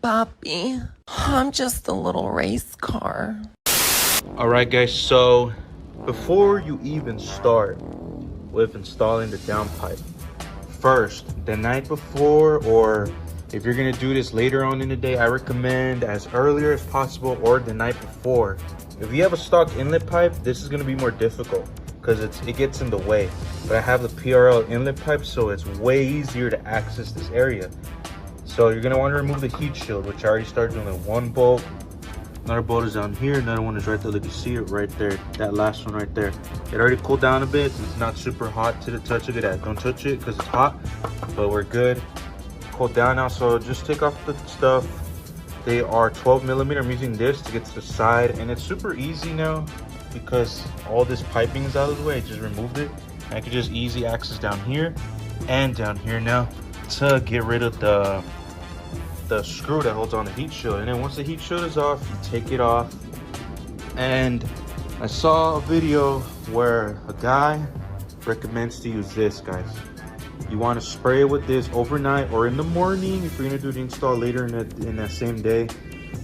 Papi, I'm just a little race car. Alright guys, so before you even start with installing the downpipe, first, the night before, or if you're gonna do this later on in the day, I recommend as earlier as possible or the night before. If you have a stock inlet pipe, this is gonna be more difficult because it gets in the way. But I have the PRL inlet pipe, so it's way easier to access this area. So you're gonna want to remove the heat shield, which I already started doing with one bolt. Another bolt is down here, another one is right there. Look, you see it right there, that last one right there. It already cooled down a bit. It's not super hot to the touch. Look at that, don't touch it because it's hot, but we're good. Cooled down now, so just take off the stuff. They are 12 millimeter. I'm using this to get to the side, and it's super easy now because all this piping is out of the way. I just removed it. I can just easy access down here and down here now to get rid of the screw that holds on the heat shield. And then once the heat shield is off, you take it off. And I saw a video where a guy recommends to use this, guys. You want to spray it with this overnight or in the morning if you're gonna do the install later in that same day.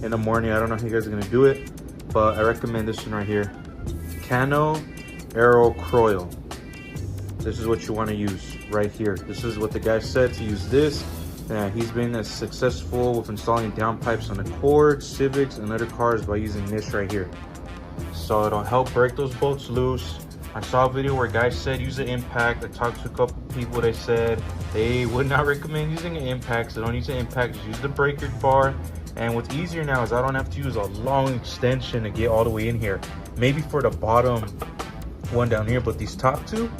In the morning, I don't know how you guys are gonna do it, but I recommend this one right here, Cano Aero Croil. This is what you want to use right here. This is what the guy said to use this. He's been as successful with installing downpipes on Accords, Civics, and other cars by using this right here. So it'll help break those bolts loose. I saw a video where guys said use an impact. I talked to a couple people, they said they would not recommend using an impact, so don't use an impact, just use the breaker bar. And what's easier now is I don't have to use a long extension to get all the way in here. Maybe for the bottom one down here, but these top two,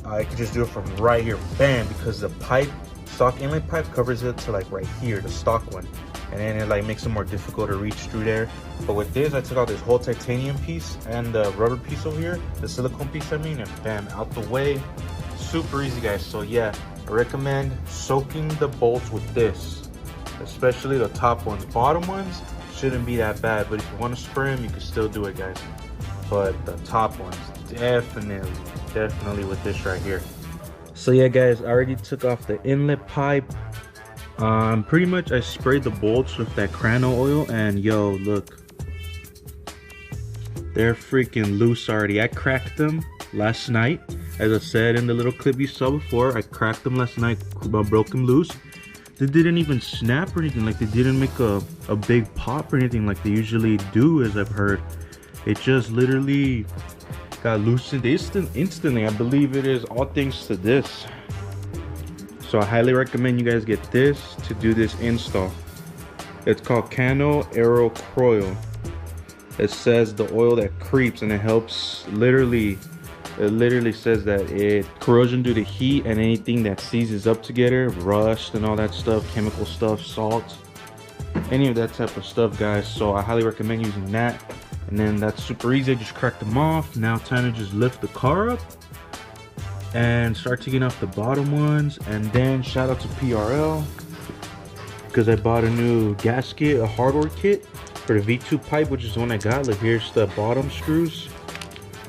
I can just do it from right here, bam, because the pipe, stock inlet pipe covers it to like right here, the stock one, and then it like makes it more difficult to reach through there. But with this, I took out this whole titanium piece and the rubber piece over here, the silicone piece I mean, and bam, out the way. Super easy, guys. So yeah, I recommend soaking the bolts with this, especially the top ones. Bottom ones shouldn't be that bad, but if you want to spray them, you can still do it, guys. But the top ones, definitely with this right here. So yeah, guys, I already took off the inlet pipe. Pretty much I sprayed the bolts with that Crano oil, and yo, look, they're freaking loose already. I cracked them last night, as I said in the little clip you saw before. I cracked them last night, broke them loose. They didn't even snap or anything, like they didn't make a big pop or anything like they usually do, as I've heard. It just literally got loosened instantly. I believe it is all thanks to this. So I highly recommend you guys get this to do this install. It's called Cano Aero Croil. It says the oil that creeps, and it helps literally, it literally says that it corrosion due to heat and anything that seizes up together, rust and all that stuff, chemical stuff, salt, any of that type of stuff, guys. So I highly recommend using that. And then that's super easy. I just crack them off. Now time to just lift the car up and start taking off the bottom ones. And then shout out to PRL because I bought a new gasket, a hardware kit for the V2 pipe, which is the one I got. Like, here's the bottom screws,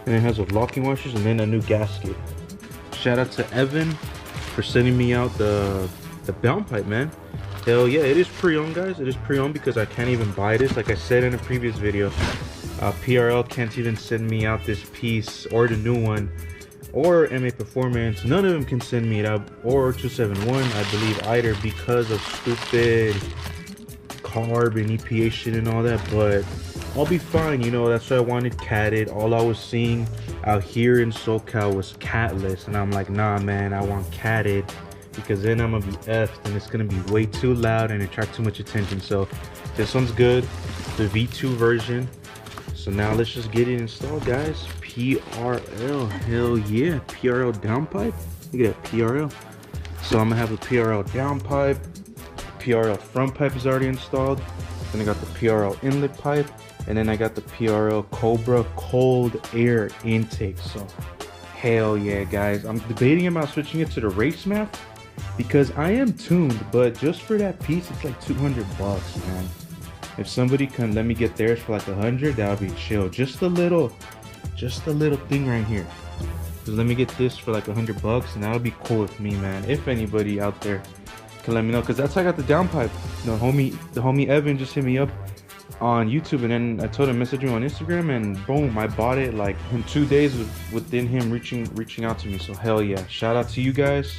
and it has those locking washers, and then a new gasket. Shout out to Evan for sending me out the downpipe, man. Hell yeah, it is pre-owned, guys. It is pre-owned because I can't even buy this. Like I said in a previous video, PRL can't even send me out this piece or the new one, or MA Performance. None of them can send me it out, or 271, I believe, either, because of stupid carb and EPA shit and all that. But I'll be fine, you know. That's why I wanted catted. All I was seeing out here in SoCal was catless, and I'm like, nah, man, I want catted, because then I'm gonna be effed and it's gonna be way too loud and attract too much attention. So this one's good, the V2 version. So now let's just get it installed, guys. PRL, hell yeah, PRL downpipe. Look at that, PRL. So I'm gonna have the PRL downpipe. PRL front pipe is already installed. Then I got the PRL inlet pipe, and then I got the PRL Cobra cold air intake. So hell yeah, guys. I'm debating about switching it to the race map because I am tuned, but just for that piece, it's like 200 bucks, man. If somebody can let me get theirs for like 100, that would be chill. Just a little thing right here. Just let me get this for like 100 bucks, and that'll be cool with me, man. If anybody out there can let me know, because that's how I got the downpipe. The homie Evan just hit me up on YouTube, and then I told him message me on Instagram, and boom, I bought it like in 2 days within him reaching out to me. So hell yeah, shout out to you guys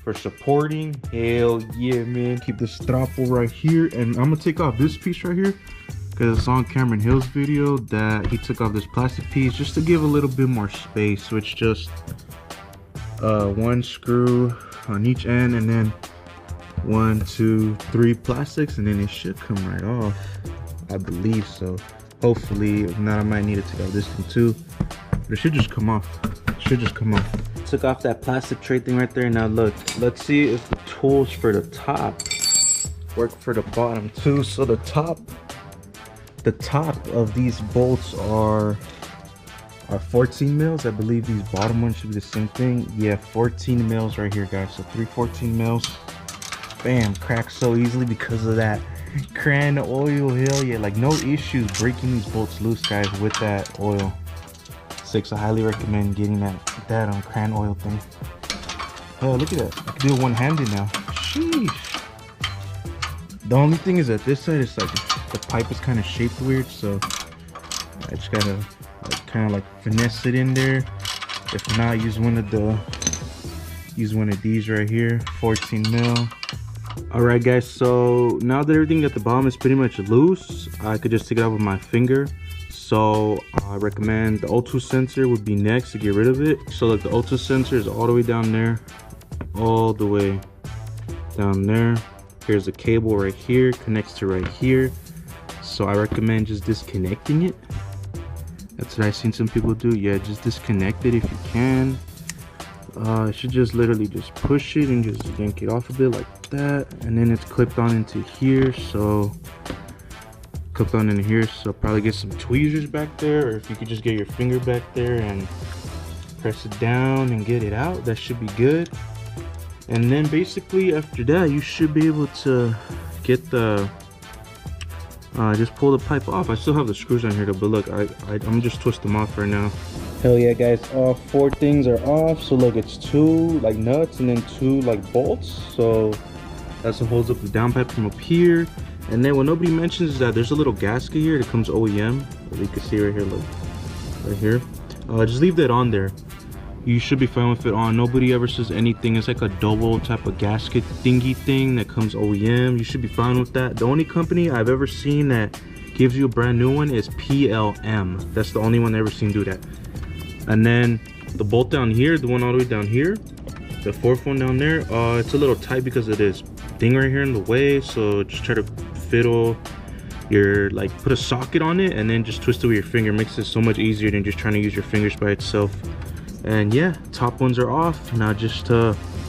for supporting. Hell yeah, man. Keep the strapo right here, and I'm gonna take off this piece right here because it's on Cameron Hill's video that he took off this plastic piece just to give a little bit more space. So it's just one screw on each end, and then 1, 2, 3 plastics, and then it should come right off. I believe so. Hopefully, if not, I might need to take off this thing too. But it should just come off. It should just come off. Took off that plastic tray thing right there. Now look, let's see if the tools for the top work for the bottom too. So the top of these bolts are 14 mils. I believe these bottom ones should be the same thing. Yeah, 14 mils right here, guys. So 3 14 mils. Bam, cracks so easily because of that cran oil. Hell yeah, like no issues breaking these bolts loose, guys, with that oil. 6, I highly recommend getting that cran oil thing. Oh, look at that, I can do it one-handed now. Sheesh. The only thing is that this side is like the pipe is kind of shaped weird, so I just gotta kind of finesse it in there. If not, use one of these right here, 14 mil. Alright guys, so now that everything at the bottom is pretty much loose, I could just take it out with my finger. So I recommend the O2 sensor would be next to get rid of it. So like the O2 sensor is all the way down there, all the way down there. Here's a cable right here, connects to right here. So I recommend just disconnecting it. That's what I've seen some people do. Yeah, just disconnect it if you can. You should just literally just push it and just yank it off a bit like that, and then it's clipped on into here. So probably get some tweezers back there, or if you could just get your finger back there and press it down and get it out, that should be good. And then basically after that, you should be able to get the just pull the pipe off. I still have the screws on here though, but look, I'm just twist them off right now. Hell yeah, guys, all 4 things are off. So look, it's 2 like nuts and then 2 like bolts. So that's what holds up the downpipe from up here. And then what nobody mentions is that there's a little gasket here that comes OEM. You can see right here, look, right here. Just leave that on there. You should be fine with it on. Nobody ever says anything. It's like a double type of gasket thingy thing that comes OEM. You should be fine with that. The only company I've ever seen that gives you a brand new one is PLM. That's the only one I've ever seen do that. And then the bolt down here, the one all the way down here, the 4th one down there, it's a little tight because of this thing right here in the way. So just try to fiddle your, put a socket on it and then just twist it with your finger. Makes it so much easier than just trying to use your fingers by itself. And yeah, top ones are off. Now just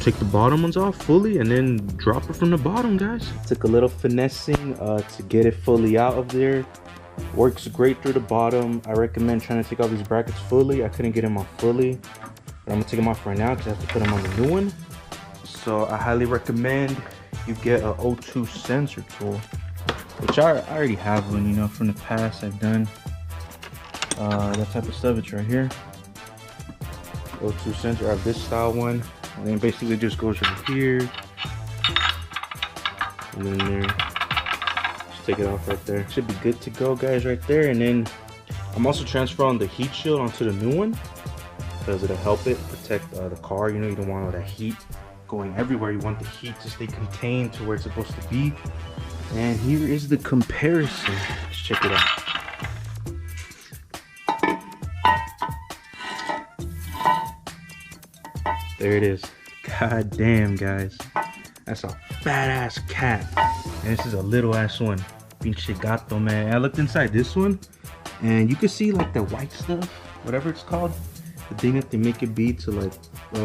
take the bottom ones off fully and then drop it from the bottom, guys. Took a little finessing to get it fully out of there. Works great through the bottom. I recommend trying to take off these brackets fully. I couldn't get them off fully, but I'm gonna take them off right now because I have to put them on the new one. So I highly recommend you get an O2 sensor tool, which I already have one, you know, from the past. I've done that type of stuff. It's right here. O2 sensor. I have this style one, and then basically it just goes right here and then there. Take it off right there. Should be good to go, guys, right there. And then I'm also transferring the heat shield onto the new one because it'll help it protect the car. You know, you don't want all that heat going everywhere. You want the heat to stay contained to where it's supposed to be. And here is the comparison. Let's check it out. There it is. God damn, guys, that's a fat ass cat. And this is a little ass one. Pinche gato, man. I looked inside this one and you can see like the white stuff, whatever it's called, the thing that they make it be to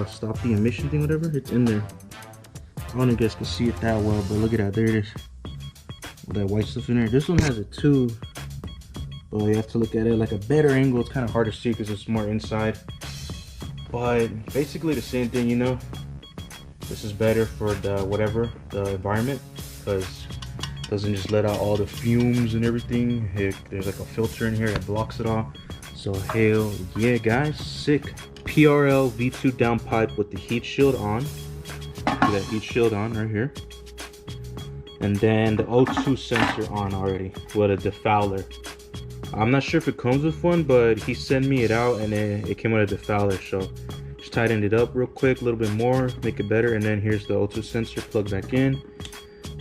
stop the emission thing, whatever, it's in there. I don't know if you guys can see it that well, but look at that, there it is. All that white stuff in there. This one has it too, but you have to look at it like a better angle. It's kind of hard to see because it's more inside, but basically the same thing, you know. This is better for the environment, because it doesn't just let out all the fumes and everything. There's like a filter in here that blocks it all. So hell yeah, guys, sick. PRL V2 downpipe with the heat shield on. That heat shield on right here. and then the O2 sensor on already with a defouler. I'm not sure if it comes with one, but he sent me it out and it came with a defouler. So just tighten it up real quick, a little bit more, make it better. And then here's the O2 sensor plugged back in.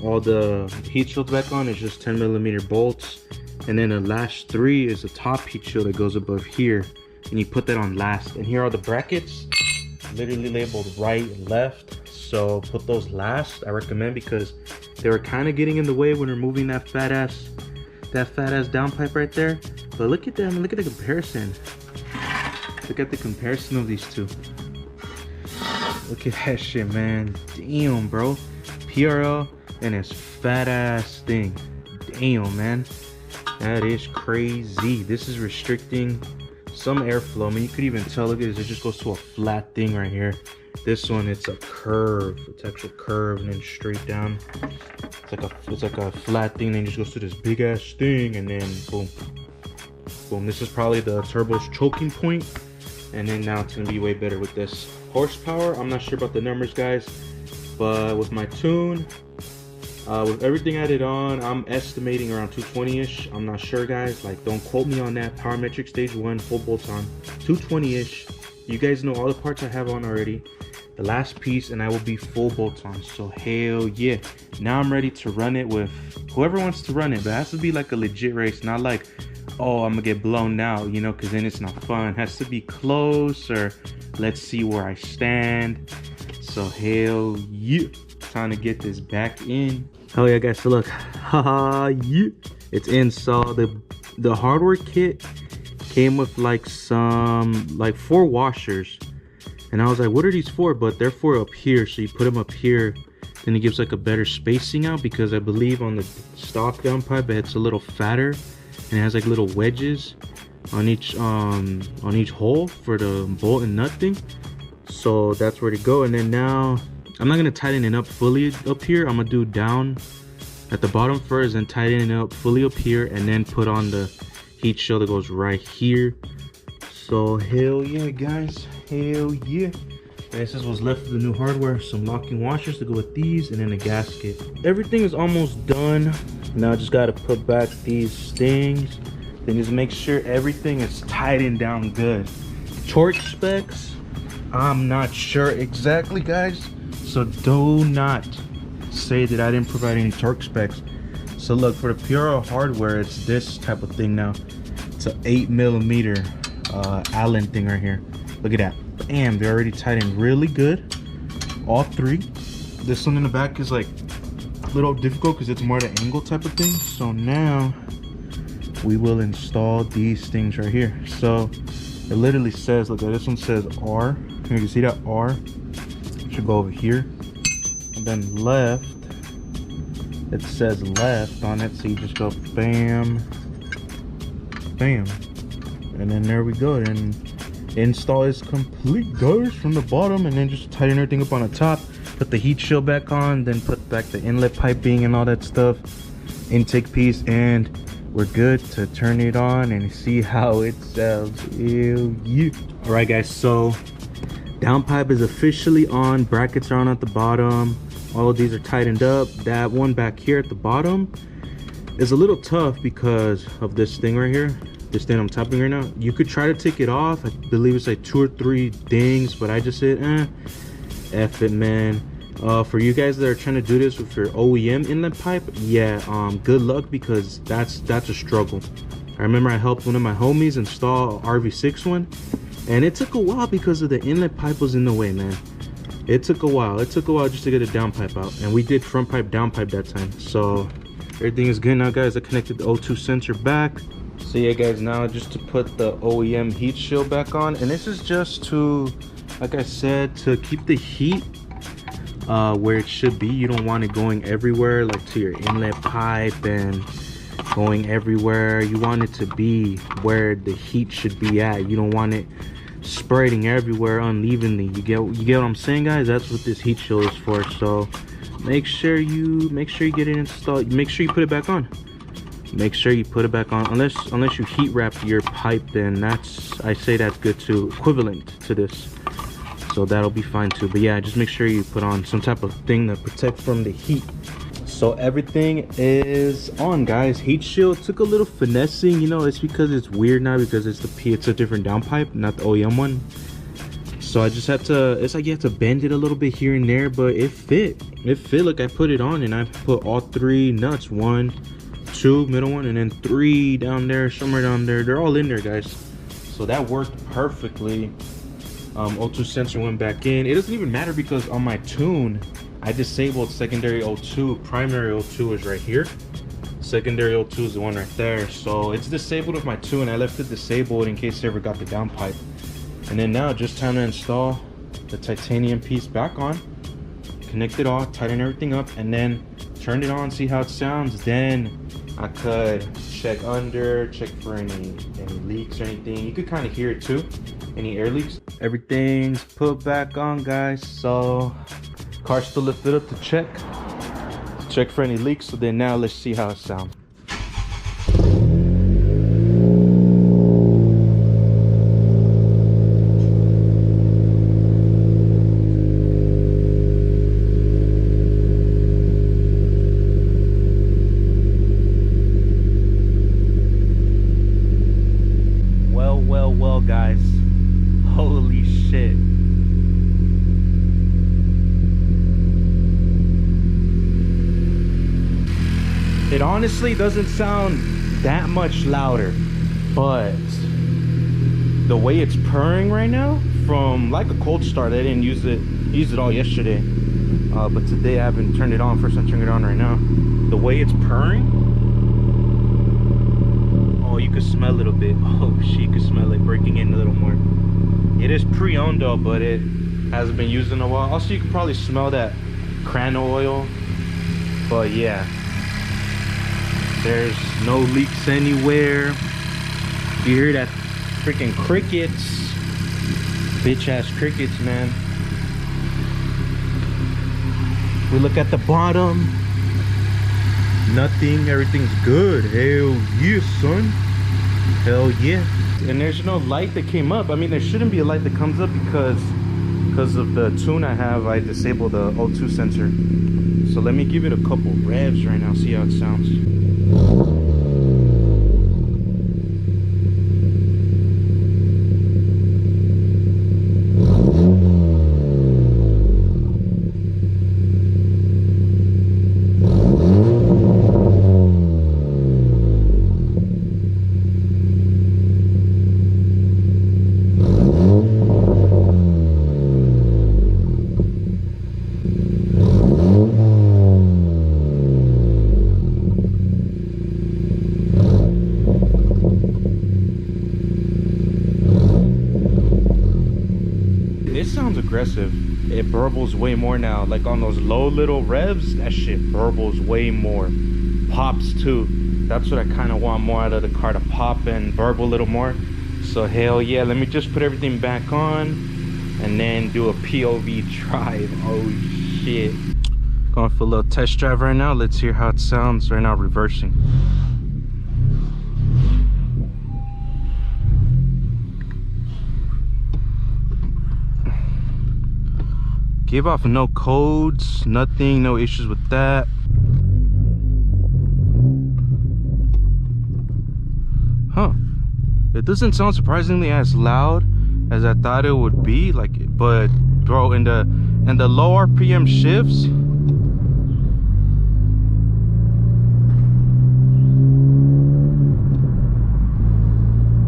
All the heat shields back on is just 10mm bolts. And then the last 3 is the top heat shield that goes above here. And you put that on last. And here are the brackets, literally labeled right and left. So put those last, I recommend, because they were kind of getting in the way when removing that fat ass downpipe right there. But look at them, look at the comparison. Look at the comparison of these two. Look at that shit, man. Damn, bro. PRL and his fat ass thing. Damn, man. That is crazy. This is restricting some airflow. I mean, you could even tell, look at this, it just goes to a flat thing right here. This one, it's a curve. It's actual curve and then straight down. It's like a flat thing, then it just goes to this big ass thing, and then boom. Boom. This is probably the turbo's choking point. And then now it's gonna be way better with this. Horsepower, I'm not sure about the numbers, guys, but with my tune, with everything added on, I'm estimating around 220-ish. I'm not sure, guys, like don't quote me on that. Power metric stage 1, full bolts on, 220-ish. You guys know all the parts I have on already. The last piece, and I will be full bolts on. So hell yeah. Now I'm ready to run it with whoever wants to run it, but it has to be like a legit race, not like, oh, I'm gonna get blown out, you know, because then it's not fun. It has to be close, or let's see where I stand. So hell yeah. Time to get this back in. Hell yeah, guys. So look, haha, yeah, it's in. So the hardware kit came with like 4 washers, and I was like, what are these for? But they're for up here, so you put them up here, then it gives like a better spacing out, because I believe on the stock downpipe it's a little fatter and it has like little wedges on each hole for the bolt and nut thing. So that's where to go. And then now I'm not gonna tighten it up fully up here. I'm gonna do down at the bottom first and tighten it up fully up here, and then put on the heat shield that goes right here. So hell yeah, guys, hell yeah. This is what's left of the new hardware. Some locking washers to go with these, and then a gasket. Everything is almost done. Now I just gotta put back these things, then just make sure everything is tightened down good. Torque specs, I'm not sure exactly, guys, so do not say that I didn't provide any torque specs. So look, for the PRL hardware, it's this type of thing now. It's an 8mm Allen thing right here. Look at that. Bam, they're already tightened really good. All 3. This one in the back is like a little difficult because it's more the angle type of thing. So now we will install these things right here. So it literally says, look, this one says R. You can see that R. It should go over here. And then left, it says left on it. So you just go bam, bam. And then there we go. And install is complete, guys, from the bottom. And then just tighten everything up on the top. Put the heat shield back on. Then put back the inlet piping and all that stuff. Intake piece. And we're good to turn it on and see how it sounds. Ew, yeah. Alright, guys, so downpipe is officially on. Brackets are on at the bottom. All of these are tightened up. That one back here at the bottom is a little tough because of this thing right here. This thing I'm tapping right now. You could try to take it off. I believe it's like 2 or 3 dings, but I just said, F it, man. For you guys that are trying to do this with your OEM inlet pipe, yeah, good luck, because that's a struggle. I remember I helped one of my homies install RV6 one, and it took a while because of the inlet pipe was in the way, man. It took a while just to get a downpipe out, and we did front pipe downpipe that time. So everything is good now, guys. I connected the O2 sensor back. So yeah, guys, now just to put the OEM heat shield back on, and this is just to, like I said, to keep the heat where it should be. You don't want it going everywhere, like to your inlet pipe and going everywhere. You want it to be where the heat should be at. You don't want it spreading everywhere unevenly. You get what I'm saying, guys? That's what this heat shield is for. So make sure you get it installed. Make sure you put it back on. Make sure you put it back on, unless you heat wrap your pipe, then I say that's good too, equivalent to this. So that'll be fine too. But yeah, just make sure you put on some type of thing to protect from the heat. So everything is on, guys. Heat shield took a little finessing, you know. It's because it's weird now because it's a different downpipe, not the OEM one. So I just had to, it's like you have to bend it a little bit here and there, but it fit. Like I put it on and I put all 3 nuts, 1, 2, middle one, and then 3 down there, somewhere down there. They're all in there, guys. So that worked perfectly. O2 sensor went back in. It doesn't even matter because on my tune, I disabled secondary O2. Primary O2 is right here. Secondary O2 is the one right there. So it's disabled with my tune. I left it disabled in case I ever got the downpipe. And then now just time to install the titanium piece back on. Connect it all, tighten everything up, and then turn it on, see how it sounds. Then I could check under, check for any leaks or anything. You could kind of hear it too, any air leaks. Everything's put back on, guys. So car's still lifted up to check for any leaks. So then now let's see how it sounds. Well, guys, holy shit. It honestly doesn't sound that much louder, but the way it's purring right now, from like a cold start, I didn't use it all yesterday, but today I haven't turned it on. First I'm turning it on right now. The way it's purring, oh, you can smell it a bit. Oh shit, you can smell it breaking in a little more. It is pre-owned though, but it hasn't been used in a while. Also, you can probably smell that crano oil, but yeah, there's no leaks anywhere. You hear that freaking crickets, bitch ass crickets, man. We look at the bottom, nothing, everything's good. Hell yeah, son, hell yeah. And there's no light that came up. I mean, there shouldn't be a light that comes up because of the tune I have. I disabled the O2 sensor. So let me give it a couple revs right now, see how it sounds. It sounds aggressive. It burbles way more now. Like on those low little revs, that shit burbles way more. Pops too. That's what I kind of want more out of the car, to pop and burble a little more. So hell yeah, let me just put everything back on and then do a POV drive. Oh shit. Going for a little test drive right now. Let's hear how it sounds right now reversing. Gave off no codes, nothing, no issues with that. Huh. It doesn't sound surprisingly as loud as I thought it would be. But bro, in the low RPM shifts,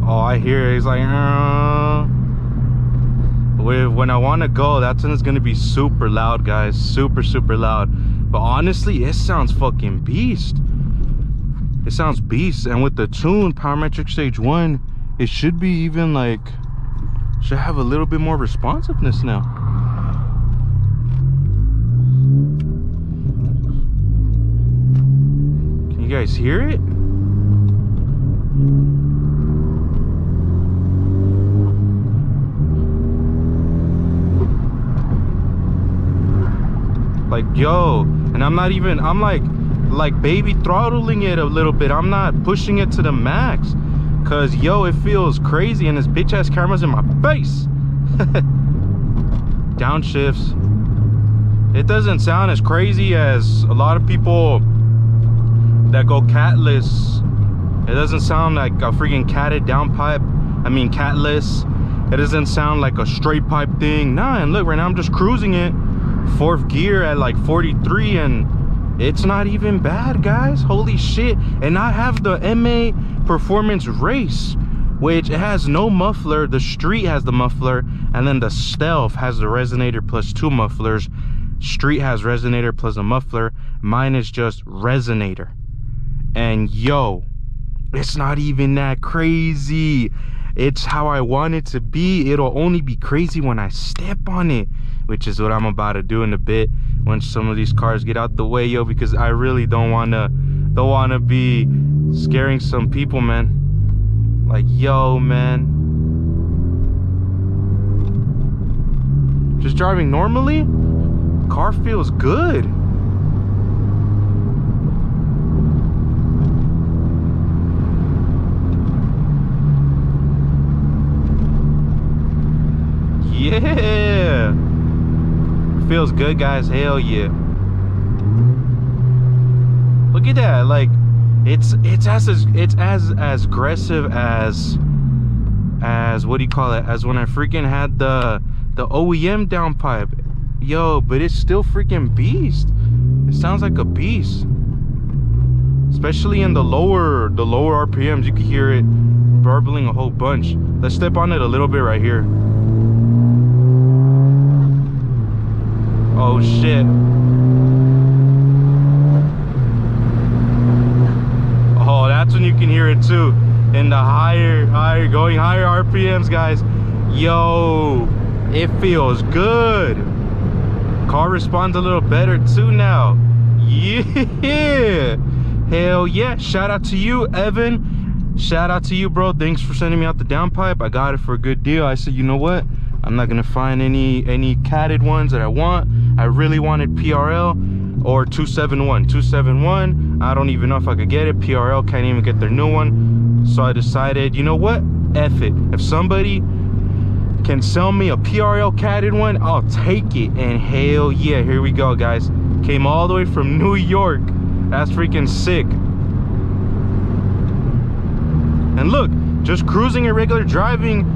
oh, I hear it. It's like when I want to go, that's when it's gonna be super loud, guys. Super loud. But honestly, it sounds fucking beast. It sounds beast. And with the tune parametric stage 1, it should be even like, should have a little bit more responsiveness now. Can you guys hear it? Like, yo, and I'm not even, I'm like baby throttling it a little bit. I'm not pushing it to the max, cause yo, it feels crazy and this bitch ass camera's in my face. Downshifts, It doesn't sound as crazy as a lot of people that go catless. It doesn't sound like a freaking catted downpipe. I mean catless. It doesn't sound like a straight pipe thing. Nah, and look, right now I'm just cruising it 4th gear at like 43, and it's not even bad, guys. Holy shit. And I have the MA Performance Race, which it has no muffler. The Street has the muffler, and then the Stealth has the resonator plus 2 mufflers. Street has resonator plus a muffler. Mine is just resonator. And yo, it's not even that crazy. It's how I want it to be. It'll only be crazy when I step on it, which is what I'm about to do in a bit once some of these cars get out the way, yo, because I really don't wanna be scaring some people, man. Like, yo, man, just driving normally, car feels good. Yeah, feels good, guys. Hell yeah. Look at that. Like, it's as aggressive as what do you call it, as when I freaking had the OEM downpipe, yo. But it's still freaking beast. It sounds like a beast, especially in the lower RPMs. You can hear it burbling a whole bunch. Let's step on it a little bit right here. Oh shit. Oh, that's when you can hear it too. In the higher RPMs, guys. Yo, it feels good. Car responds a little better too now. Yeah. Hell yeah. Shout out to you, Evan. Shout out to you, bro. Thanks for sending me out the downpipe. I got it for a good deal. I said, you know what? I'm not gonna find any catted ones that I want. I really wanted PRL or 271. I don't even know if I could get it. PRL can't even get their new one. So I decided, you know what? F it. If somebody can sell me a PRL catted one, I'll take it. And hell yeah, here we go, guys. Came all the way from New York. That's freaking sick. And look, just cruising and regular driving,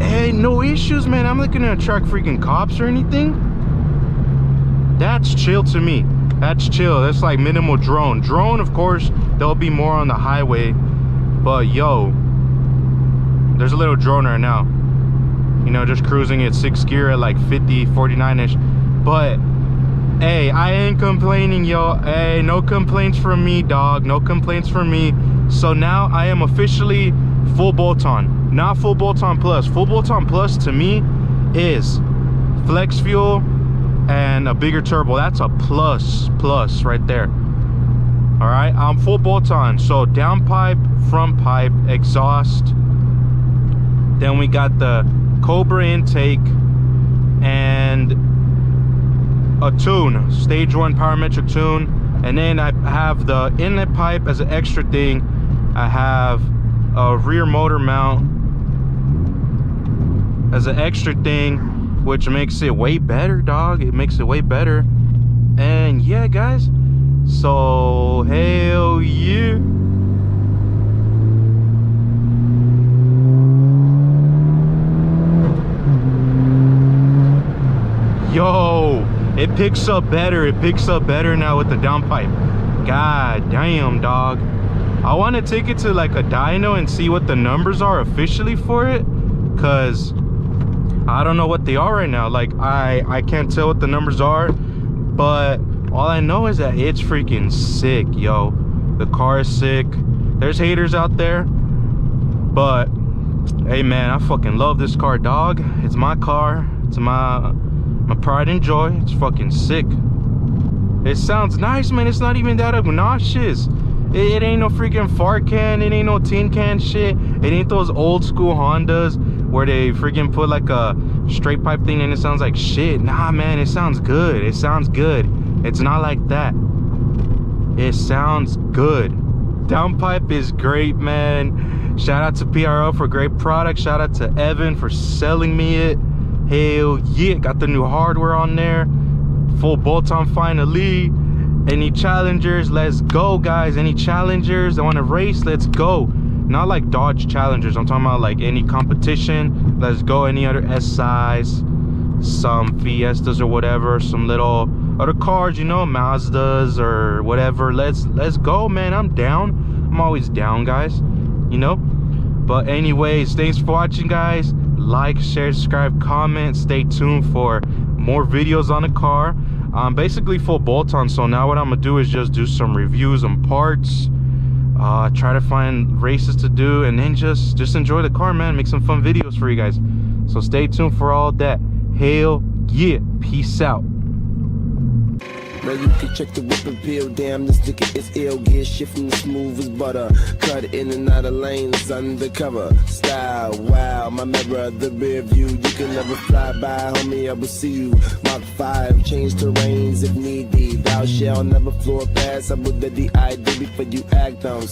hey, no issues, man. I'm not gonna attract freaking cops or anything. That's chill to me. That's chill. That's like minimal drone. Drone, of course, there'll be more on the highway. But yo, there's a little drone right now. You know, just cruising at 6th gear at like 50, 49-ish. But hey, I ain't complaining, yo. Hey, no complaints from me, dog. No complaints from me. So now I am officially full bolt-on. Not full bolt-on plus. Full bolt-on plus to me is flex fuel and a bigger turbo. That's a plus right there. All right, I'm full bolt-on. So downpipe, front pipe, exhaust. Then we got the Cobra intake and a tune, stage 1 parametric tune. And then I have the inlet pipe as an extra thing. I have a rear motor mount as an extra thing, which makes it way better, dog. It makes it way better. And yeah, guys, so hell yeah. Yo, it picks up better. It picks up better now with the downpipe. God damn, dog. I want to take it to like a dyno and see what the numbers are officially for it, because I don't know what they are right now. Like I can't tell what the numbers are, but all I know is that it's freaking sick, yo. The car is sick. There's haters out there, but hey man, I fucking love this car, dog. It's my car. It's my pride and joy. It's fucking sick. It sounds nice, man. It's not even that obnoxious. It ain't no freaking fart can. It ain't no tin can shit. It ain't those old school Hondas where they freaking put like a straight pipe thing and it sounds like shit. Nah, man, it sounds good. It sounds good. It's not like that. It sounds good. Downpipe is great, man. Shout out to PRL for great product. Shout out to Evan for selling me it. Hell yeah, got the new hardware on there. full bolt-on finally. Any challengers? Let's go, guys. Any challengers that want to race? Let's go. Not like Dodge Challengers, I'm talking about like any competition. Let's go. Any other SIs, some Fiestas or whatever, some little other cars, you know, Mazdas or whatever. Let's go, man. I'm down. I'm always down, guys, you know. But anyways, thanks for watching, guys. Like, share, subscribe, comment. Stay tuned for more videos on the car. Basically full bolt-on, so now what I'm gonna do is just do some reviews on parts, try to find races to do, and then just enjoy the car, man. Make some fun videos for you guys. So stay tuned for all that. Hell yeah, peace out. Now you can check the whip and peel. Damn, this sticker is ill. Gear shifting smooth as butter. Cut in and out of lanes undercover. Style, wow, my mirror, the rear view. You can never fly by, homie, I will see you. Mark 5, change terrains if need be. Thou shall never floor pass. I will the DID before you act on.